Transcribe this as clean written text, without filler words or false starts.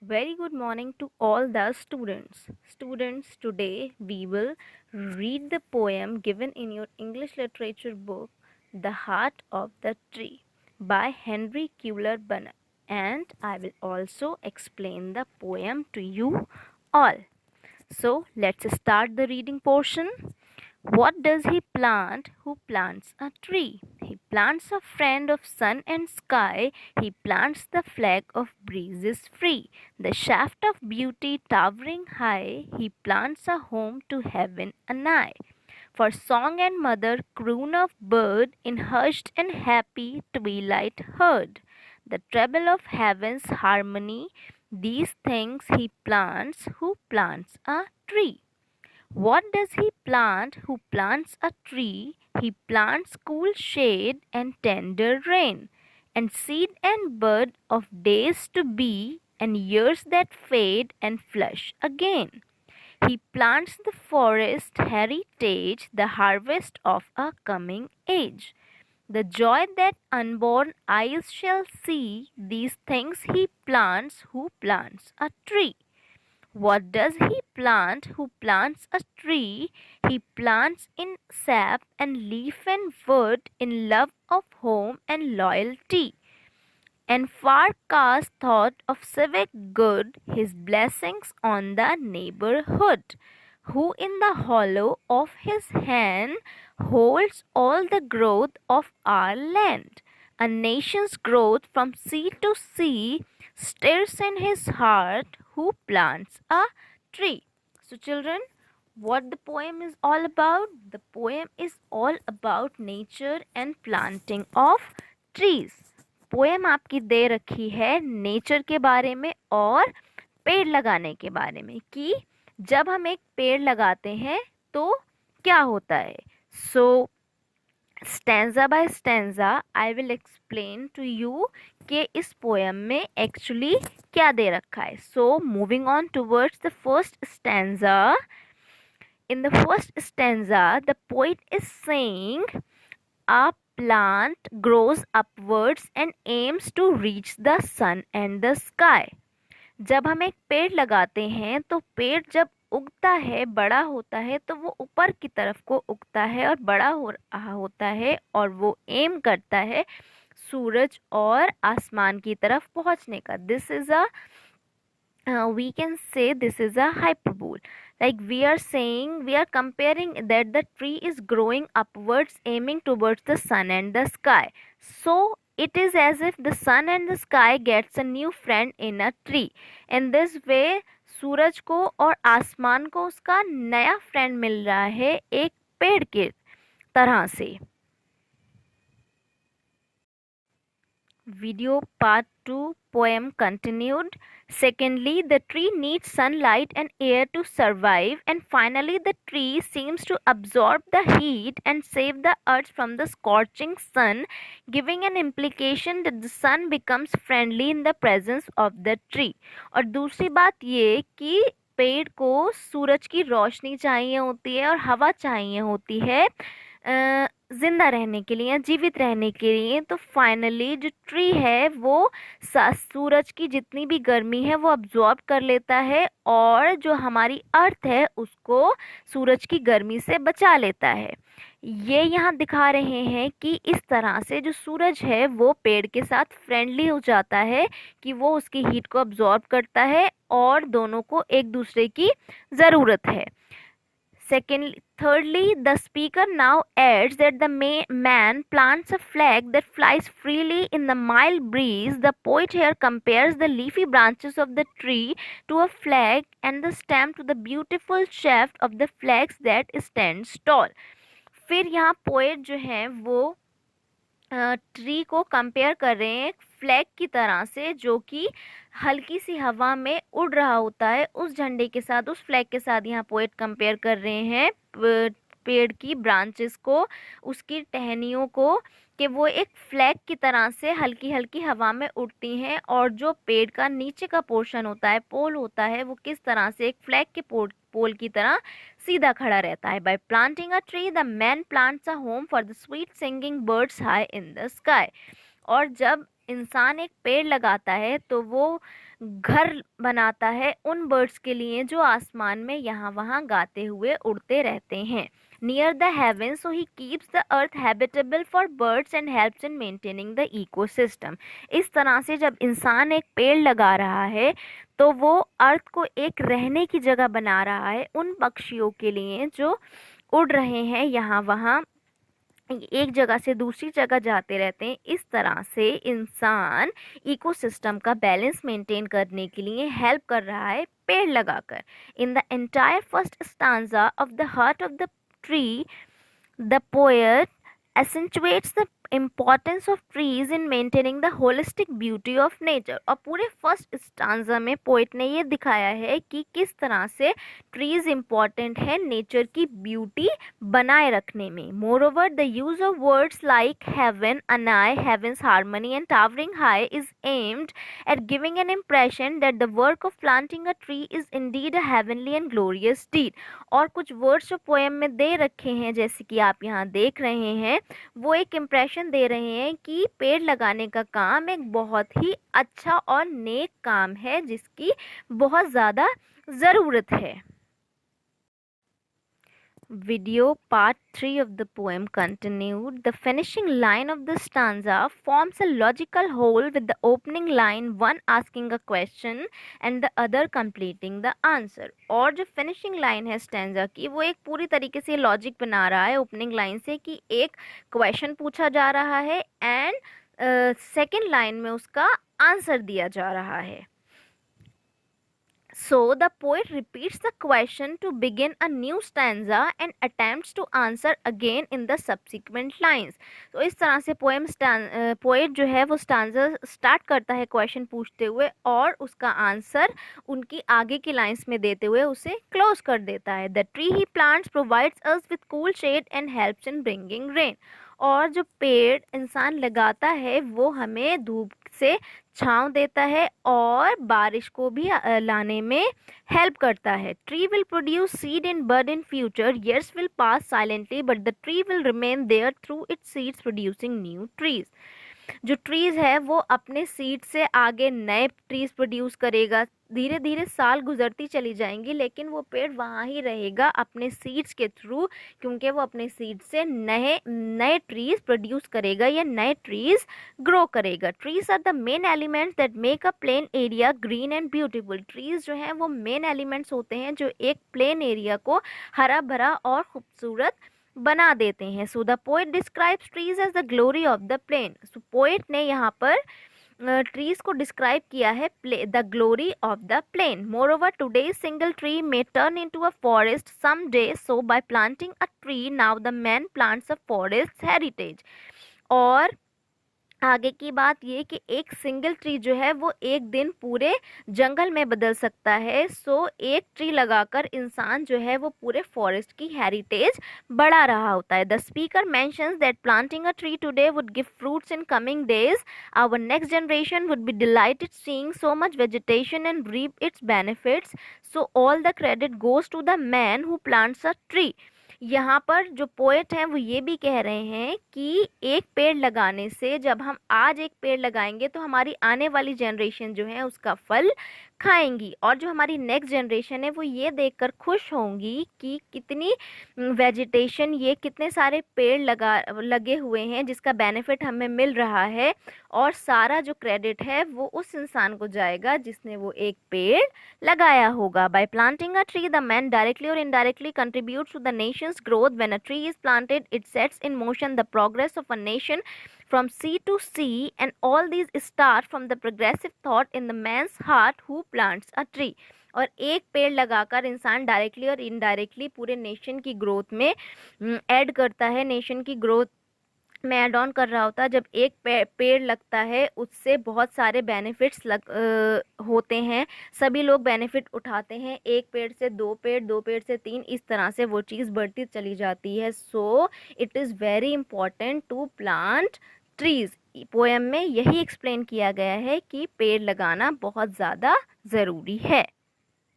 Very good morning to all the students. Students, today we will read the poem given in your English literature book, The Heart of the Tree by Henry Culler Bunner. And I will also explain the poem to you all. So let's start the reading portion. What does he plant who plants a tree? He plants a friend of sun and sky. He plants the flag of breezes free. The shaft of beauty towering high. He plants a home to heaven anigh. For song and mother croon of bird in hushed and happy twilight heard. The treble of heaven's harmony. These things he plants who plants a tree. What does he plant who plants a tree? He plants cool shade and tender rain, and seed and bud of days to be, and years that fade and flush again. He plants the forest heritage, the harvest of a coming age. The joy that unborn eyes shall see, these things he plants who plants a tree. What does he plant who plants a tree? He plants in sap and leaf and wood, in love of home and loyalty, and far cast thought of civic good, his blessings on the neighborhood, who in the hollow of his hand holds all the growth of our land. A nation's growth from sea to sea stirs in his heart who plants a tree. So, children, what the poem is all about? The poem is all about nature and planting of trees. Poem आपकी दे रखी है nature के बारे में और पेड़ लगाने के बारे में कि जब हम एक पेड़ लगाते हैं तो क्या होता है. So stanza by stanza I will explain to you कि इस पोएम में एक्चुअली क्या दे रखा है. So moving on towards the first stanza. In the first stanza, the poet is saying a plant grows upwards and aims to reach the sun and the sky. जब हम एक पेड़ लगाते हैं तो पेड़ जब उगता है, बड़ा होता है, तो वो ऊपर की तरफ को उगता है और बड़ा हो रहा होता है और वो एम करता है सूरज और आसमान की तरफ पहुंचने का. This is a we can say this is a hyperbole. Like we are saying, we are comparing that the tree is growing upwards, aiming towards the sun and the sky. So it is as if the sun and the sky gets a new friend in a tree. In this way, सूरज को और आसमान को उसका नया friend मिल रहा है एक पेड़ के तरह से. Video part 2 poem continued. Secondly, the tree needs sunlight and air to survive. And finally, the tree seems to absorb the heat and save the earth from the scorching sun, giving an implication that the sun becomes friendly in the presence of the tree. और दूसरी बात ये कि पेड़ को सूरज की रोशनी चाहिए होती है और हवा चाहिए होती है जिंदा रहने के लिए, जीवित रहने के लिए. तो फाइनली जो ट्री है वो सूरज की जितनी भी गर्मी है वो अब्जॉर्ब कर लेता है और जो हमारी अर्थ है उसको सूरज की गर्मी से बचा लेता है. ये यहाँ दिखा रहे हैं कि इस तरह से जो सूरज है वो पेड़ के साथ फ्रेंडली हो जाता है कि वो उसकी हीट को अब्जॉर्ब करता है और दोनों को एक दूसरे की ज़रूरत है. Thirdly, the speaker now adds that the man plants a flag that flies freely in the mild breeze. The poet here compares the leafy branches of the tree to a flag and the stem to the beautiful shaft of the flags that stands tall. फिर यहाँ poet जो है वो tree को compare कर रहे हैं flag की तरह से जो कि हल्की सी हवा में उड़ रहा होता है. उस झंडे के साथ, उस फ्लैग के साथ यहाँ पोएट कंपेयर कर रहे हैं पेड़ की ब्रांचेस को, उसकी टहनियों को, कि वो एक फ्लैग की तरह से हल्की हल्की हवा में उड़ती हैं और जो पेड़ का नीचे का पोर्शन होता है, पोल होता है, वो किस तरह से एक फ्लैग के पोल की तरह सीधा खड़ा रहता है. Bye planting a tree the man plants a home for the sweet singing birds high in the sky. और जब इंसान एक पेड़ लगाता है तो वो घर बनाता है उन बर्ड्स के लिए जो आसमान में यहाँ वहाँ गाते हुए उड़ते रहते हैं near the haven, so he keeps the earth habitable for birds and helps in maintaining the ecosystem. इस तरह से जब इंसान एक पेड़ लगा रहा है तो वो अर्थ को एक रहने की जगह बना रहा है उन पक्षियों के लिए जो उड़ रहे हैं यहाँ वहाँ, एक जगह से दूसरी जगह जाते रहते हैं। इस तरह से इंसान इकोसिस्टम का बैलेंस मेंटेन करने के लिए हेल्प कर रहा है पेड़ लगाकर। In the entire first stanza of the heart of the tree, the poet accentuates the importance of trees in maintaining the holistic beauty of nature। और पूरे फर्स्ट स्टांजा में पोइट ने ये दिखाया है कि किस तरह से ट्रीज इम्पॉर्टेंट है नेचर की ब्यूटी बनाए रखने में। Moreover the use of words like heaven, annoy, heavens harmony and towering high is aimed at giving an impression that the work of planting a tree is indeed a heavenly and glorious deed। और कुछ words जो poem में दे रखे हैं जैसे कि आप यहाँ देख रहे हैं, वो एक इम्प्रेशन दे रहे हैं कि पेड़ लगाने का काम एक बहुत ही अच्छा और नेक काम है जिसकी बहुत ज़्यादा ज़रूरत है। Video part 3 of the poem continued. The finishing line of the stanza forms a logical whole with the opening line one asking a question and the other completing the answer। और जो finishing line है stanza की वो एक पूरी तरीके से logic बना रहा है ओपनिंग लाइन से कि एक क्वेश्चन पूछा जा रहा है एंड सेकेंड लाइन में उसका आंसर दिया जा रहा है। So the poet repeats the question to begin a new stanza and attempts to answer again in the subsequent lines। तो इस तरह से पोएट जो है वो स्टांजा स्टार्ट करता है क्वेश्चन पूछते हुए और उसका आंसर उनकी आगे की लाइंस में देते हुए उसे क्लोज कर देता है। The tree he plants provides us with cool shade and helps in bringing rain. और जो पेड़ इंसान लगाता है वो हमें धूप से छांव देता है और बारिश को भी लाने में हेल्प करता है। Tree will produce seed in bird in future, years will pass silently but the tree will remain there through its seeds producing new trees. जो ट्रीज है वो अपने सीड से आगे नए ट्रीज प्रोड्यूस करेगा, धीरे धीरे साल गुजरती चली जाएंगी लेकिन वो पेड़ वहाँ ही रहेगा अपने सीड्स के थ्रू, क्योंकि वो अपने सीड से नए नए ट्रीज प्रोड्यूस करेगा या नए ट्रीज ग्रो करेगा। Trees are the main elements that make a plain area green and beautiful. Trees जो हैं वो मेन एलिमेंट्स होते हैं जो एक प्लेन एरिया को हरा भरा और खूबसूरत बना देते हैं। So the poet describes trees as the glory of the plain. So poet ने यहाँ पर ट्रीज को डिस्क्राइब किया है the glory of the plain. Moreover today single tree may turn into a forest some day, so by planting a tree now the man plants a forest heritage. और आगे की बात ये कि एक single tree जो है वो एक दिन पूरे जंगल में बदल सकता है। सो एक ट्री लगाकर इंसान जो है वो पूरे फॉरेस्ट की हेरिटेज बढ़ा रहा होता है। The speaker mentions that planting a tree today would give fruits in coming days, our next generation would be delighted seeing so much vegetation and reap its benefits, so all the credit goes to the man who plants a tree. यहाँ पर जो poet हैं वो ये भी कह रहे हैं कि एक पेड़ लगाने से, जब हम आज एक पेड़ लगाएंगे तो हमारी आने वाली जनरेशन जो है उसका फल खाएंगी और जो हमारी नेक्स्ट जनरेशन है वो ये देखकर खुश होंगी कि कितनी वेजिटेशन, ये कितने सारे पेड़ लगे हुए हैं जिसका बेनिफिट हमें मिल रहा है। और सारा जो क्रेडिट है वो उस इंसान को जाएगा जिसने वो एक पेड़ लगाया होगा। By planting a tree the man directly और indirectly contributes to the nation's growth. When a tree is planted it sets in motion the progress of a nation from sea to sea, and all these start from the progressive thought in the man's heart who plants a tree। और एक पेड़ लगाकर इंसान directly और indirectly पूरे nation की growth में add करता है, नेशन की ग्रोथ में ऐड ऑन कर रहा होता है। जब एक पेड़ लगता है उससे बहुत सारे बेनिफिट्स होते हैं, सभी लोग बेनिफिट उठाते हैं। एक पेड़ से दो पेड़, दो पेड़ से तीन, इस तरह से वो चीज़ बढ़ती चली जाती है। So it is very important to plant trees. Poem में यही एक्सप्लेन किया गया है कि पेड़ लगाना बहुत ज़्यादा ज़रूरी है।